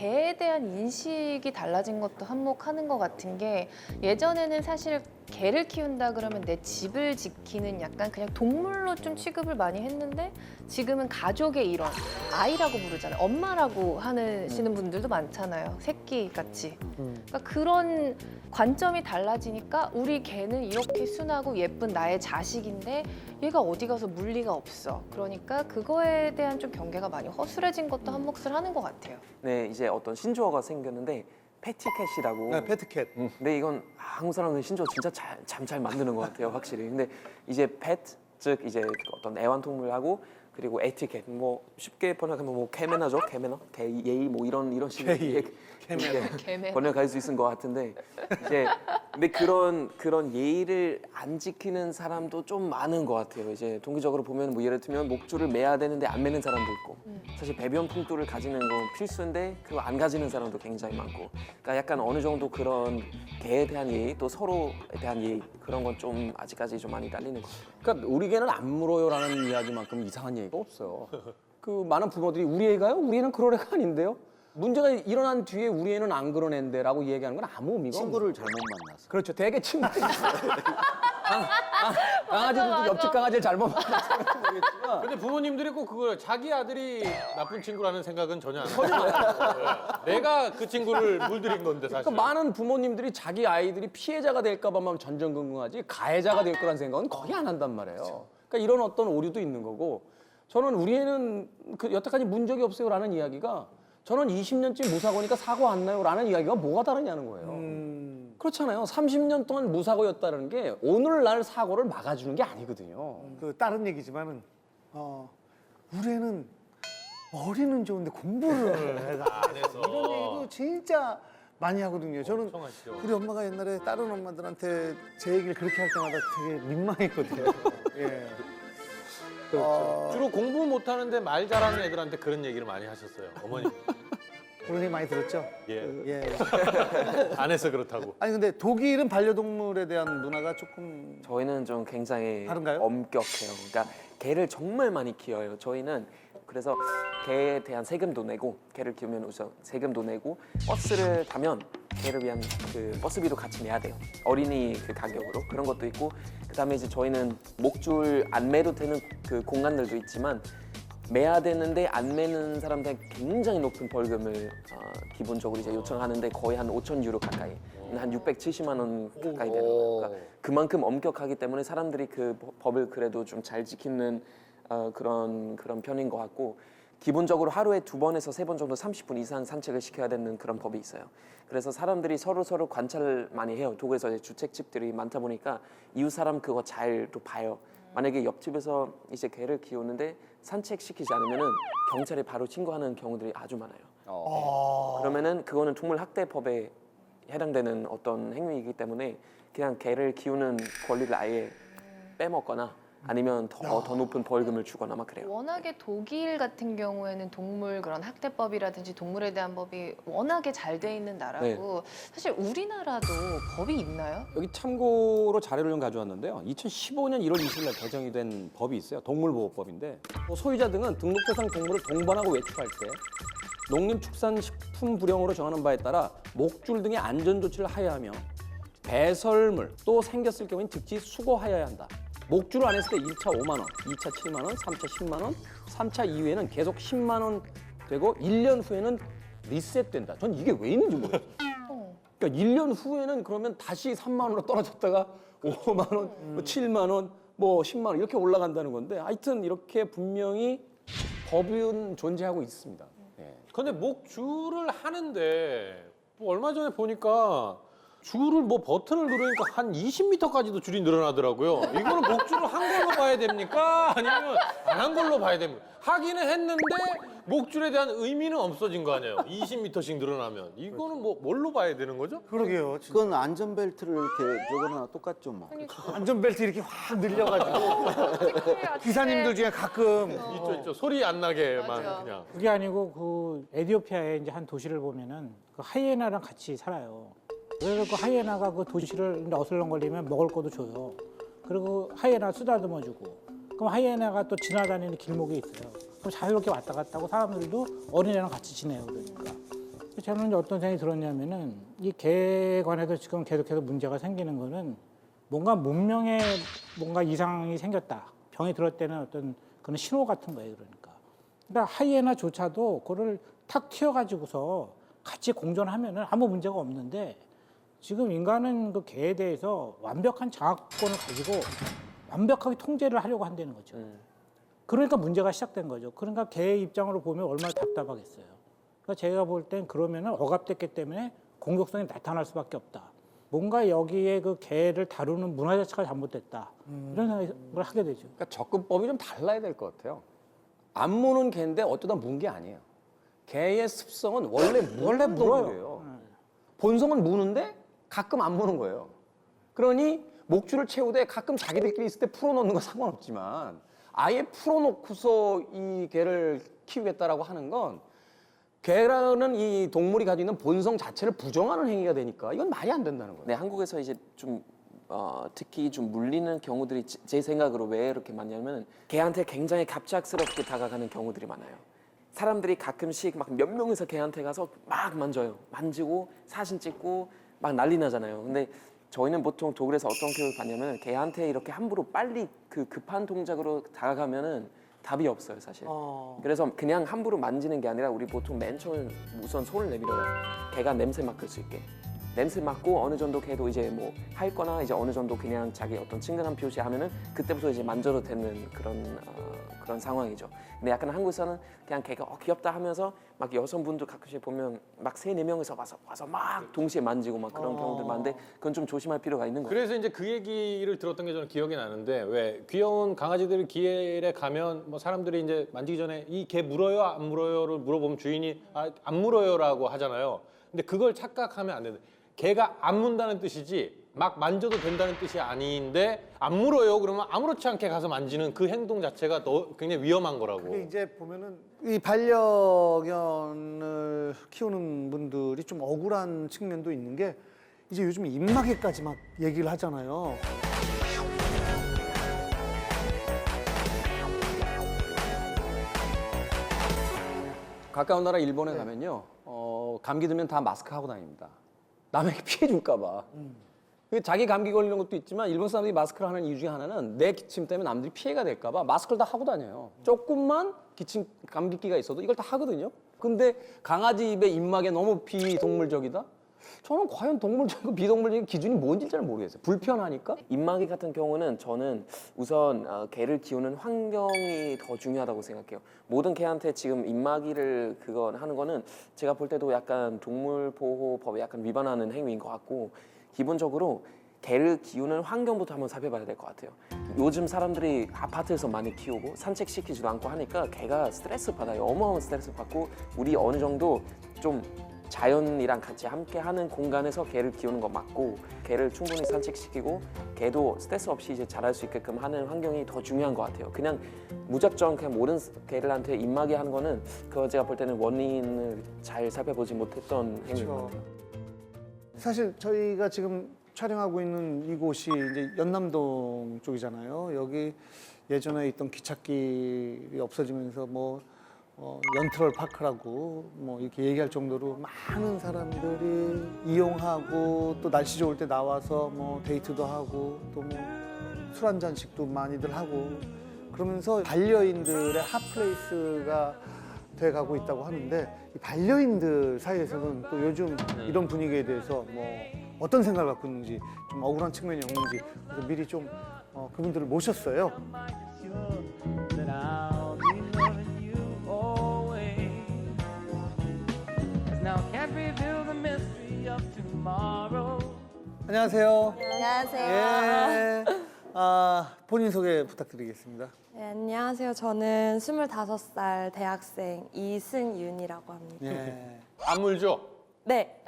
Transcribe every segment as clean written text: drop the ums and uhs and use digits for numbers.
개에 대한 인식이 달라진 것도 한몫하는 것 같은 게 예전에는 사실 개를 키운다 그러면 내 집을 지키는 약간 그냥 동물로 좀 취급을 많이 했는데 지금은 가족의 일원, 아이라고 부르잖아요. 엄마라고 하시는 분들도 많잖아요. 새끼 같이. 그러니까 그런 관점이 달라지니까 우리 개는 이렇게 순하고 예쁜 나의 자식인데 얘가 어디 가서 물리가 없어. 그러니까 그거에 대한 좀 경계가 많이 허술해진 것도 한몫을 하는 것 같아요. 네, 이제 어떤 신조어가 생겼는데 패티캣이라고. 네, 패트캣. 근데 이건 한국 사람은 신조어 진짜 참 잘 만드는 것 같아요, 확실히. 근데 이제 pet, 즉 이제 어떤 애완동물하고 그리고 에티켓, 뭐 쉽게 번역하면 뭐 개매너죠, 개매너, 개예의 뭐 이런 식으로 개매너. 번역할 수 있을 것 같은데 이제 근데 그런 예의를 안 지키는 사람도 좀 많은 것 같아요. 이제 통계적으로 보면 뭐 예를 들면 목줄을 매야 되는데 안 매는 사람도 있고 사실 배변 풍토를 가지는 건 필수인데 그거 안 가지는 사람도 굉장히 많고 그러니까 약간 어느 정도 그런 개에 대한 예의 또 서로에 대한 예의 그런 건 좀 아직까지 좀 많이 딸리는 것 같아요. 그러니까 우리 개는 안 물어요라는 이야기만큼 이상한 얘기가 없어요. 그 많은 부모들이 우리 애가요? 우리 애는 그럴 애가 아닌데요? 문제가 일어난 뒤에 우리 애는 안 그런 애인데 라고 얘기하는 건 아무 의미가 없는 친구를 잘못 만났어. 그렇죠. 되게 친구들이 강아지들도 옆집 강아지를 잘못 만나서 모르겠지만 근데 부모님들이 꼭 그걸 자기 아들이 나쁜 친구라는 생각은 전혀 안 해요. 내가 그 친구를 물들인 건데 사실. 그러니까 많은 부모님들이 자기 아이들이 피해자가 될까 봐만 전전긍긍하지 가해자가 될 거란 생각은 거의 안 한단 말이에요. 그러니까 이런 어떤 오류도 있는 거고 저는 우리 애는 그 여태까지 문 적이 없어요라는 이야기가 저는 20년째 무사고니까 사고 안 나요라는 이야기가 뭐가 다르냐는 거예요. 그렇잖아요. 30년 동안 무사고였다는 게 오늘날 사고를 막아주는 게 아니거든요. 그 다른 얘기지만은 우리 애는 머리는 좋은데 공부를 해가 안 해서 이런 얘기도 진짜 많이 하거든요. 저는 엄청 하시죠. 우리 엄마가 옛날에 다른 엄마들한테 제 얘기를 그렇게 할 때마다 되게 민망했거든요. 예. 주로 공부 못하는데 말 잘하는 애들한테 그런 얘기를 많이 하셨어요. 어머니. 그런 얘기 많이 들었죠? 예. 예. 안 해서 그렇다고. 아니 근데 독일은 반려동물에 대한 문화가 조금 저희는 좀 굉장히 다른가요? 엄격해요. 그러니까 개를 정말 많이 키워요. 저희는 그래서 개에 대한 세금도 내고 개를 키우면 우선 세금도 내고 버스를 타면 개를 위한 그 버스비도 같이 내야 돼요. 어린이 그 가격으로 그런 것도 있고 그다음에 이제 저희는 목줄 안 매도 되는 그 공간들도 있지만 매야 되는데 안 매는 사람들한테 굉장히 높은 벌금을 기본적으로 이제 요청하는데 거의 한 5,000 유로 가까이 한 670만 원 가까이 되는 거예요. 그러니까 그만큼 엄격하기 때문에 사람들이 그 법을 그래도 좀 잘 지키는 그런 편인 것 같고 기본적으로 하루에 2번에서 3번 정도 30분 이상 산책을 시켜야 되는 그런 법이 있어요. 그래서 사람들이 서로 관찰을 많이 해요. 독일에서 이제 주택집들이 많다 보니까 이웃 사람 그거 잘 또 봐요. 만약에 옆집에서 이제 개를 키우는데 산책시키지 않으면은 경찰에 바로 신고하는 경우들이 아주 많아요. 그러면은 그거는 동물학대법에 해당되는 어떤 행위이기 때문에 그냥 개를 키우는 권리를 아예 빼먹거나 아니면 더 높은 벌금을 주거나 막 그래요. 워낙에 독일 같은 경우에는 동물 그런 학대법이라든지 동물에 대한 법이 워낙에 잘 돼 있는 나라고 사실 우리나라도 법이 있나요? 여기 참고로 자료를 좀 가져왔는데요. 2015년 1월 20일 날 개정이 된 법이 있어요. 동물보호법인데 소유자 등은 등록 대상 동물을 동반하고 외출할 때 농림축산식품부령으로 정하는 바에 따라 목줄 등의 안전조치를 하여하며 배설물 또 생겼을 경우엔 즉시 수거하여야 한다. 목줄을 안 했을 때 1차 5만 원, 2차 7만 원, 3차 10만 원, 3차 이후에는 계속 10만 원 되고 1년 후에는 리셋된다. 전 이게 왜 있는지 모르겠어요. 그러니까 1년 후에는 그러면 다시 3만 원으로 떨어졌다가 5만 원, 뭐 7만 원, 뭐 10만 원 이렇게 올라간다는 건데 하여튼 이렇게 분명히 법은 존재하고 있습니다. 예. 근데 목줄을 하는데 뭐 얼마 전에 보니까 줄을 뭐 버튼을 누르니까 한 20m까지도 줄이 늘어나더라고요. 이거는 목줄을 한 걸로 봐야 됩니까? 아니면 안 한 걸로 봐야 됩니까? 하기는 했는데 목줄에 대한 의미는 없어진 거 아니에요? 20m씩 늘어나면. 이거는 뭐 뭘로 봐야 되는 거죠? 그러게요. 진짜. 그건 안전벨트를 이렇게 저거나 똑같죠 뭐. 안전벨트 이렇게 확 늘려가지고 기사님들 중에 가끔 있죠. 소리 안 나게만 맞아. 그냥. 그게 아니고 그 에티오피아의 이제 한 도시를 보면은 그 하이에나랑 같이 살아요. 그래서 그 하이에나가 그 도시를 어슬렁거리면 먹을 것도 줘요. 그리고 하이에나 쓰다듬어 주고. 그럼 하이에나가 또 지나다니는 길목이 있어요. 그럼 자유롭게 왔다 갔다 하고 사람들도 어린애랑 같이 지내요. 그러니까. 저는 이제 어떤 생각이 들었냐면은 이 개에 관해서 지금 계속해서 문제가 생기는 거는 뭔가 문명에 뭔가 이상이 생겼다. 병이 들었을 때는 어떤 그런 신호 같은 거예요. 그러니까 하이에나조차도 그거를 탁 튀어가지고서 같이 공존하면은 아무 문제가 없는데 지금 인간은 그 개에 대해서 완벽한 장악권을 가지고 완벽하게 통제를 하려고 한다는 거죠. 그러니까 문제가 시작된 거죠. 그러니까 개의 입장으로 보면 얼마나 답답하겠어요. 그러니까 제가 볼 땐 그러면은 억압됐기 때문에 공격성이 나타날 수밖에 없다. 뭔가 여기에 그 개를 다루는 문화 자체가 잘못됐다. 이런 생각을 하게 되죠. 그러니까 접근법이 좀 달라야 될 것 같아요. 안 무는 개인데 어쩌다 문 게 아니에요. 개의 습성은 원래 무는 동물이에요. 본성은 무는데 가끔 안 무는 거예요. 그러니 목줄을 채우되 가끔 자기들끼리 있을 때 풀어놓는 건 상관없지만 아예 풀어놓고서 이 개를 키우겠다라고 하는 건 개라는 이 동물이 가지고 있는 본성 자체를 부정하는 행위가 되니까 이건 말이 안 된다는 거예요. 네, 한국에서 이제 좀 특히 좀 물리는 경우들이 제 생각으로 왜 이렇게 많냐면 개한테 굉장히 갑작스럽게 다가가는 경우들이 많아요. 사람들이 가끔씩 막 몇 명이서 개한테 가서 막 만져요. 만지고 사진 찍고 막 난리 나잖아요. 근데 저희는 보통 독일에서 어떤 교육을 받냐면 개한테 이렇게 함부로 빨리 그 급한 동작으로 다가가면은 답이 없어요, 사실. 그래서 그냥 함부로 만지는 게 아니라 우리 보통 맨 처음에 우선 손을 내밀어요. 개가 냄새 맡을 수 있게. 냄새 맡고 어느 정도 걔도 이제 뭐 할 거나 이제 어느 정도 그냥 자기 어떤 친근한 표시하면은 그때부터 이제 만져도 되는 그런 상황이죠. 근데 약간 한국에서는 그냥 걔가 귀엽다 하면서 막 여성분들 가끔씩 보면 막 3-4명이서 와서 막 동시에 만지고 막 그런 경우들 많은데 그건 좀 조심할 필요가 있는 거예요. 그래서 이제 그 얘기를 들었던 게 저는 기억이 나는데 왜 귀여운 강아지들 길에 가면 뭐 사람들이 이제 만지기 전에 이 개 물어요 안 물어요를 물어보면 주인이 안 물어요라고 하잖아요. 근데 그걸 착각하면 안 된다. 개가 안 문다는 뜻이지 막 만져도 된다는 뜻이 아닌데 안 물어요 그러면 아무렇지 않게 가서 만지는 그 행동 자체가 굉장히 위험한 거라고. 근데 이제 보면은 이 반려견을 키우는 분들이 좀 억울한 측면도 있는 게 이제 요즘 입마개까지 막 얘기를 하잖아요. 가까운 나라 일본에 가면요, 감기 들면 다 마스크 하고 다닙니다. 남에게 피해 줄까 봐. 자기 감기 걸리는 것도 있지만 일본 사람들이 마스크를 하는 이유 중에 하나는 내 기침 때문에 남들이 피해가 될까 봐 마스크를 다 하고 다녀요. 조금만 기침 감기기가 있어도 이걸 다 하거든요. 근데 강아지 입에 입마개 너무 비동물적이다? 저는 과연 동물적이고 비동물적인 기준이 뭔지 잘 모르겠어요. 불편하니까? 입마개 같은 경우는 저는 우선 개를 키우는 환경이 더 중요하다고 생각해요. 모든 개한테 지금 입마개를 그거 하는 거는 제가 볼 때도 약간 동물보호법에 약간 위반하는 행위인 것 같고 기본적으로 개를 키우는 환경부터 한번 살펴봐야 될 것 같아요. 요즘 사람들이 아파트에서 많이 키우고 산책시키지도 않고 하니까 개가 스트레스 받아요. 어마어마한 스트레스 받고 우리 어느 정도 좀 자연이랑 같이 함께하는 공간에서 개를 키우는 거 맞고 개를 충분히 산책시키고 개도 스트레스 없이 이제 자랄 수 있게끔 하는 환경이 더 중요한 것 같아요. 그냥 무작정 그냥 모든 개들한테 입마개 하는 거는 그거 제가 볼 때는 원인을 잘 살펴보지 못했던 행위인 것 같아요. 사실 저희가 지금 촬영하고 있는 이곳이 이제 연남동 쪽이잖아요. 여기 예전에 있던 기찻길이 없어지면서 뭐 연트럴 파크라고 뭐 이렇게 얘기할 정도로 많은 사람들이 이용하고 또 날씨 좋을 때 나와서 뭐 데이트도 하고 또 뭐 술 한 잔씩도 많이들 하고 그러면서 반려인들의 핫플레이스가 돼가고 있다고 하는데 이 반려인들 사이에서는 또 요즘 이런 분위기에 대해서 뭐 어떤 생각을 갖고 있는지 좀 억울한 측면이 없는지 그래서 미리 좀 그분들을 모셨어요. 안녕하세요. 안녕하세요. 예. 본인 소개 부탁드리겠습니다. 네, 안녕하세요. 저는 25살 대학생 이승윤이라고 합니다. 예. 안 물죠? 네.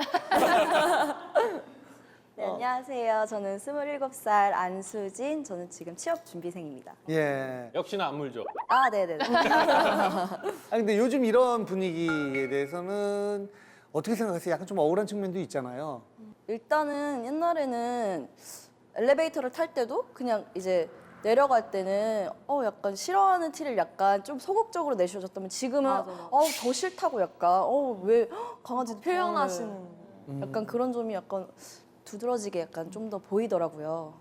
네, 안녕하세요. 저는 27살 안수진. 저는 지금 취업 준비생입니다. 예. 역시나 안 물죠? 아, 네네네. 근데 요즘 이런 분위기에 대해서는 어떻게 생각하세요? 약간 좀 억울한 측면도 있잖아요. 일단은 옛날에는 엘리베이터를 탈 때도 그냥 이제 내려갈 때는 약간 싫어하는 티를 약간 좀 소극적으로 내셔줬다면 지금은 더 싫다고 약간 왜 강아지 표현하시는. 약간 그런 점이 약간 두드러지게 약간 좀 더 보이더라고요.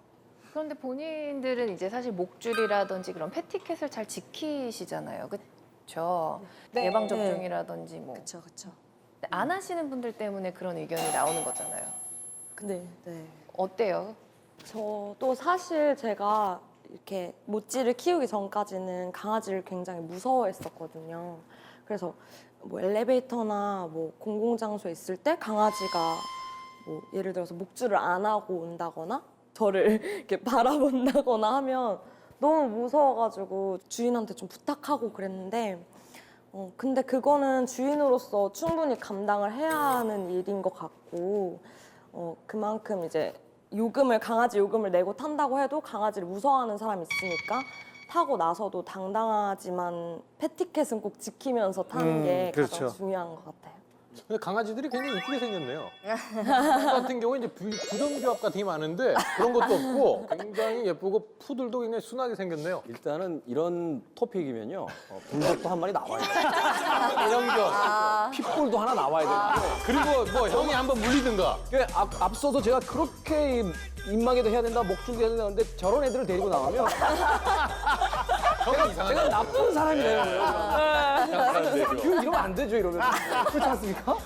그런데 본인들은 이제 사실 목줄이라든지 그런 패티켓을 잘 지키시잖아요. 그렇죠? 네. 예방 접종이라든지 뭐. 그렇죠, 그렇죠. 근데 안 하시는 분들 때문에 그런 의견이 나오는 거잖아요. 네. 네. 어때요? 저도 사실 제가 이렇게 모찌를 키우기 전까지는 강아지를 굉장히 무서워했었거든요. 그래서 뭐 엘리베이터나 뭐 공공장소에 있을 때 강아지가 뭐 예를 들어서 목줄을 안 하고 온다거나 저를 이렇게 바라본다거나 하면 너무 무서워가지고 주인한테 좀 부탁하고 그랬는데 근데 그거는 주인으로서 충분히 감당을 해야 하는 일인 것 같고 그만큼 이제 강아지 요금을 내고 탄다고 해도 강아지를 무서워하는 사람이 있으니까 타고 나서도 당당하지만 패티켓은 꼭 지키면서 타는 게 그렇죠. 가장 중요한 것 같아요. 근데 강아지들이 굉장히 이쁘게 생겼네요. 같은 경우에 이제 부정교합 같은 게 많은데 그런 것도 없고 굉장히 예쁘고 푸들도 굉장히 순하게 생겼네요. 일단은 이런 토픽이면요. 불독도 한 마리 나와야 돼요. 대형견. pitbull도 하나 나와야 되는데 그리고 뭐 형이 한번 물리든가. 앞서서 제가 그렇게 입마개도 해야 된다, 목줄도 해야 된다는데 저런 애들을 데리고 나가면 형이 이상하다. 제가 나쁜 사람이 되는 거예요. 이러면 안 되죠, 이러면. 그렇지 않습니까?